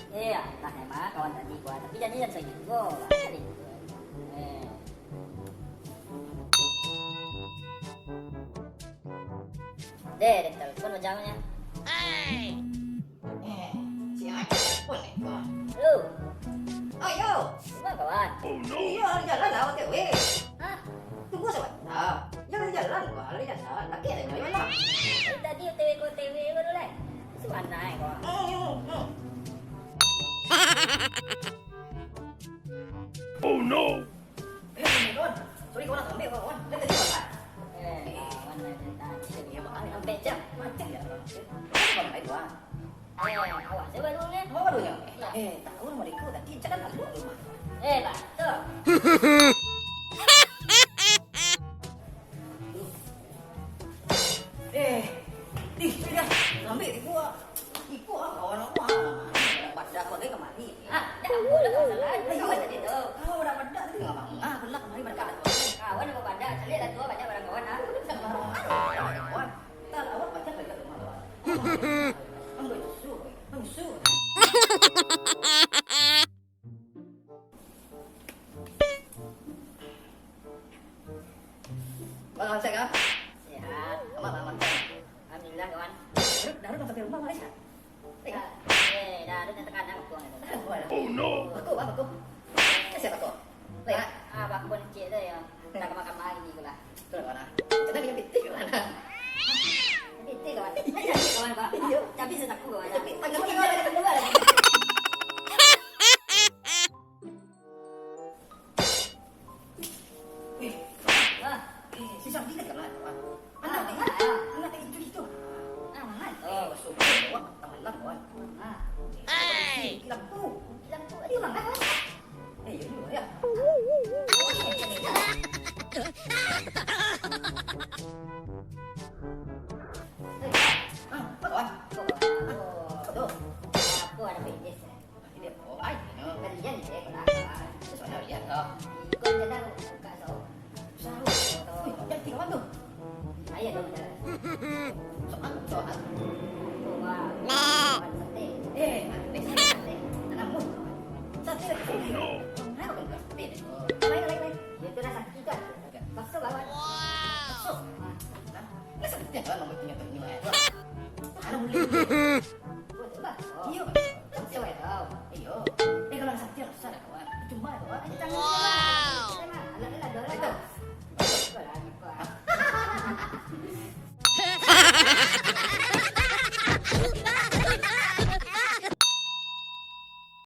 Iya, entah emang kawan tadi gua, tapi janjian segitu. Tadi. Eh. Deh, telepon wajahnya. Siapa telepon itu? Lu, Ayo, gimana kawan? iya jalan lah OTW. Hah? Tunggu sebentar. Jangan jalan, kali jalan. Lagi ada nyonya lah. Tadi OTW ke OTW baru lah. Suana ya kawan. Oh no! Kawan. Sorry kawan, ambil kawan. Lihat tadi kawan. Kawan lah tadi. Dia makan sampai jam. Macam ya. Kawan baik kawan. Awak saya baru ni. Mau barunya? Tahu mereka tadi jangan lalu rumah. Pak, tu. Sudah. Ambil ikut kawan aku. Dapat pakai kemari. Ah, dah boleh kau salah. Kawan tadi tu. Kau dapat dah tadi enggak bang. Belah kemari berkat. Kawan aku pada, cari dah tua banyak barang kawan. Kawan. Tak awak baca dekat rumah kawan. Ambil su. Bang, saya kan? Sehat. Aman. Alhamdulillah kawan. Dah sampai rumah Malaysia. Dah ada tekan aku puang itu. Oh no! Aku. Siapa aku? Baik. Abang pun cik tu ya. Tak makan makan ni pula. Betul kawan. Kita punya pitik kawan. Itu kawan. Jadi kawan pak. Tapi saya takut kawan. Tapi tangan Kita kawan ada kedua lagi. Wah, Sisa kita kan kawan. Anak itu. aman. Oh, super. Wah, teman lah kawan. Lampu. Lampu ada orang kan? Ya juga ya. Apa kawan? Betul. Aku ada bisnis. Dia baik. Kerja ni saya kena. Soalnya lihat tak. Ikut jadang buka so. Wih, yang tiga kawan tu. Ayah tu benar. Soal. Wah. Makan sate. Sate. Anakmu. Sate lagi. Oh no! Kenapa kan bukan sate? Lain. Itu dah sakit kan? Bakso kawan. Nah, sate kan nomor punya tu ni. Anak boleh.